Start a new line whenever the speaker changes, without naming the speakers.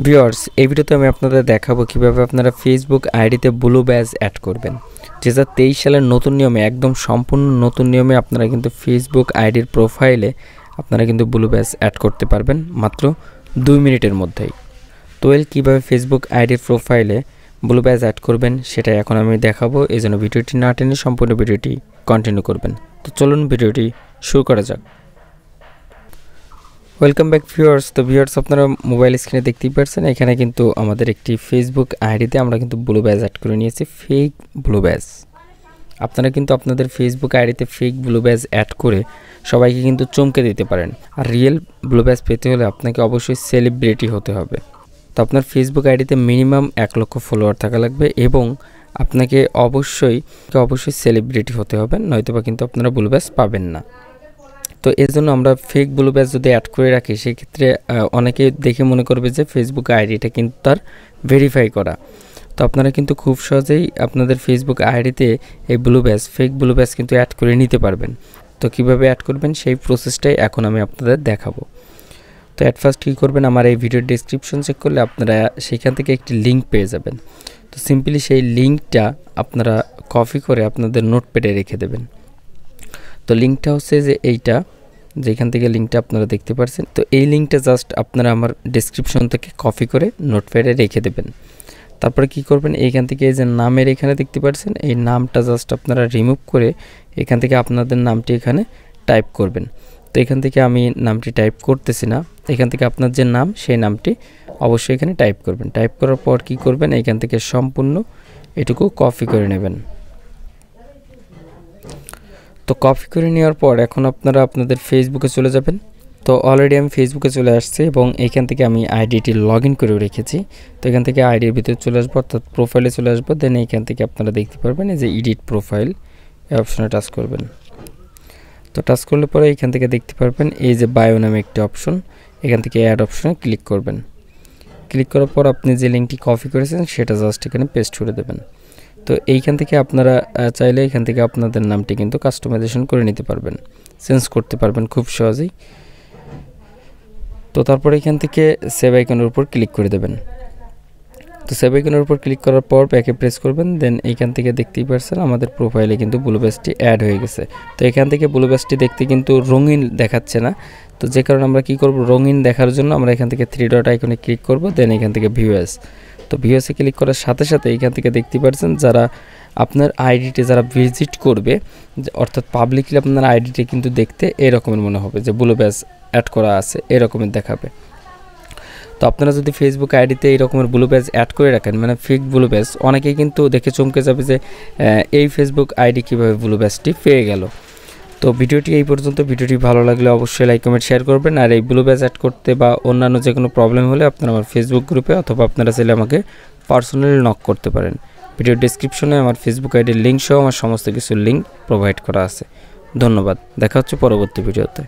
Viewers, এই ভিডিওতে আমি আপনাদের দেখাবো কিভাবে আপনারা ফেসবুক আইডিতে ব্লু ব্যাজ অ্যাড করবেন। 2023 সালের নতুন নিয়মে, একদম সম্পূর্ণ নতুন নিয়মে আপনারা কিন্তু ফেসবুক আইডির প্রোফাইলে আপনারা কিন্তু ব্লু ব্যাজ অ্যাড করতে পারবেন মাত্র 2 মিনিটের মধ্যেই। তো কিভাবে ফেসবুক আইডির প্রোফাইলে ব্লু ব্যাজ অ্যাড করবেন সেটাই এখন আমি দেখাবো। এই জন্য ভিডিওটি না টেনে সম্পূর্ণ ভিডিওটি কন্টিনিউ করবেন। তো চলুন ভিডিওটি শুরু করা যাক। Welcome back viewers. তো ভিউয়ার্স, আপনারা মোবাইল স্ক্রিনে দেখতেই পাচ্ছেন এখানে কিন্তু আমাদের একটি ফেসবুক আইডিতে আমরা কিন্তু ব্লু ব্যাজ অ্যাড করে নিয়েছি, ফেক ব্লু ব্যাজ। আপনারা কিন্তু আপনাদের ফেসবুক আইডিতে ফেক ব্লু ব্যাজ অ্যাড করে সবাইকে কিন্তু চমকে দিতে পারেন। আর রিয়েল ব্লু ব্যাজ পেতে হলে আপনাকে অবশ্যই সেলিব্রিটি হতে হবে। তো আপনার ফেসবুক আইডিতে মিনিমাম 1 লক্ষ ফলোয়ার থাকা লাগবে এবং আপনাকে অবশ্যই সেলিব্রিটি হতে হবে, নয়তোবা কিন্তু আপনারা ব্লু ব্যাজ পাবেন না। তো এর জন্য আমরা ফেক ব্লু ব্যাজ যদি অ্যাড করে রাখি সেক্ষেত্রে অনেকে দেখে মনে করবে যে ফেসবুক আইডিটা কিন্তু তার ভেরিফাই করা। তো আপনারা কিন্তু খুব সহজেই আপনাদের ফেসবুক আইডিতে এই ফেক ব্লু ব্যাজ কিন্তু অ্যাড করে নিতে পারবেন। তো কিভাবে অ্যাড করবেন সেই প্রসেসটাই এখন আমি আপনাদের দেখাবো। তো অ্যাট ফার্স্ট কী করবেন, আমার এই ভিডিওর ডেসক্রিপশন চেক করলে আপনারা সেখান থেকে একটি লিঙ্ক পেয়ে যাবেন। তো সিম্পলি সেই লিঙ্কটা আপনারা কপি করে আপনাদের নোটপ্যাডে রেখে দেবেন। তো লিঙ্কটা হচ্ছে যে এইটা, যেখান থেকে লিঙ্কটা আপনারা দেখতে পাচ্ছেন। তো এই লিঙ্কটা জাস্ট আপনারা আমার ডেসক্রিপশন থেকে কপি করে নোটপ্যাডে রেখে দেবেন। তারপরে কি করবেন, এইখান থেকে এই যে নামের এখানে দেখতে পাচ্ছেন, এই নামটা জাস্ট আপনারা রিমুভ করে এখান থেকে আপনাদের নামটি এখানে টাইপ করবেন। তো এখান থেকে আমি নামটি টাইপ করতেছি না, এখান থেকে আপনার যে নাম সেই নামটি অবশ্যই এখানে টাইপ করবেন। টাইপ করার পর কি করবেন, এইখান থেকে সম্পূর্ণ এটুকু কপি করে নেবেন। তো কপি করে নেওয়ার পর এখন আপনারা আপনাদের ফেসবুকে চলে যাবেন। তো অলরেডি আমি ফেসবুকে চলে আসছি এবং এইখান থেকে আমি আইডিটি লগ ইন করেও রেখেছি। তো এখান থেকে আইডির ভিতরে চলে আসবো, অর্থাৎ প্রোফাইলে চলে আসবো। দেন এইখান থেকে আপনারা দেখতে পারবেন এই যে এডিট প্রোফাইল, এই অপশনে টাচ করবেন। তো টাচ করলে পরে এইখান থেকে দেখতে পারবেন এই যে বায়ো নামে একটি অপশন, এখান থেকে অ্যাড অপশনে ক্লিক করবেন। ক্লিক করার পর আপনি যে লিঙ্কটি কপি করেছেন সেটা জাস্ট এখানে পেস্ট করে দেবেন। তো এইখান থেকে আপনারা চাইলে এখান থেকে আপনাদের নামটি কিন্তু কাস্টমাইজেশন করে নিতে পারবেন, চেঞ্জ করতে পারবেন খুব সহজেই। তো তারপর এখান থেকে সেভ আইকনের উপর ক্লিক করে দেবেন। তো সেভ আইকনের উপর ক্লিক করার পর ব্যাকে প্রেস করবেন। দেন এইখান থেকে দেখতেই পাচ্ছেন আমাদের প্রোফাইলে কিন্তু ব্লু ব্যাজটি অ্যাড হয়ে গেছে। তো এখান থেকে ব্লু ব্যাজটি দেখতে কিন্তু রঙিন দেখাচ্ছে না, তো যে কারণে আমরা কি করব, রঙিন দেখার জন্য আমরা এখান থেকে 3 ডট আইকনে ক্লিক করব। দেন এখান থেকে ভিউয়ার্স, তো ভিউয়ার্সে ক্লিক করার সাথে সাথে এইখান থেকে দেখতে পাচ্ছেন যারা আপনার আইডিটি যারা ভিজিট করবে, অর্থাৎ পাবলিকলি আপনার আইডিটি কিন্তু দেখতে এরকমের মনে হবে যে ব্লু ব্যাজ অ্যাড করা আছে, এরকমের দেখাবে। তো আপনারা যদি ফেসবুক আইডিতে এই রকমের ব্লু ব্যাজ অ্যাড করে রাখেন, মানে ফেক ব্লু ব্যাজ, অনেকেই কিন্তু দেখে চমকে যাবে যে এই ফেসবুক আইডি কীভাবে ব্লু ব্যাজটি পেয়ে গেল। তো ভিডিওটি এই পর্যন্ত। ভিডিওটি ভালো লাগলে অবশ্যই লাইক কমেন্ট শেয়ার করবেন। আর এই ব্লু ব্যাজ অ্যাড করতে বা অন্যান্য যে কোনো প্রবলেম হলে আপনারা আমার ফেসবুক গ্রুপে অথবা আপনারা চাইলে আমাকে পার্সোনালি নক করতে পারেন। ভিডিওর ডেসক্রিপশনে আমার ফেসবুক আইডির লিঙ্ক সহ আমার সমস্ত কিছু লিঙ্ক প্রোভাইড করা আছে। ধন্যবাদ, দেখা হচ্ছে পরবর্তী ভিডিওতে।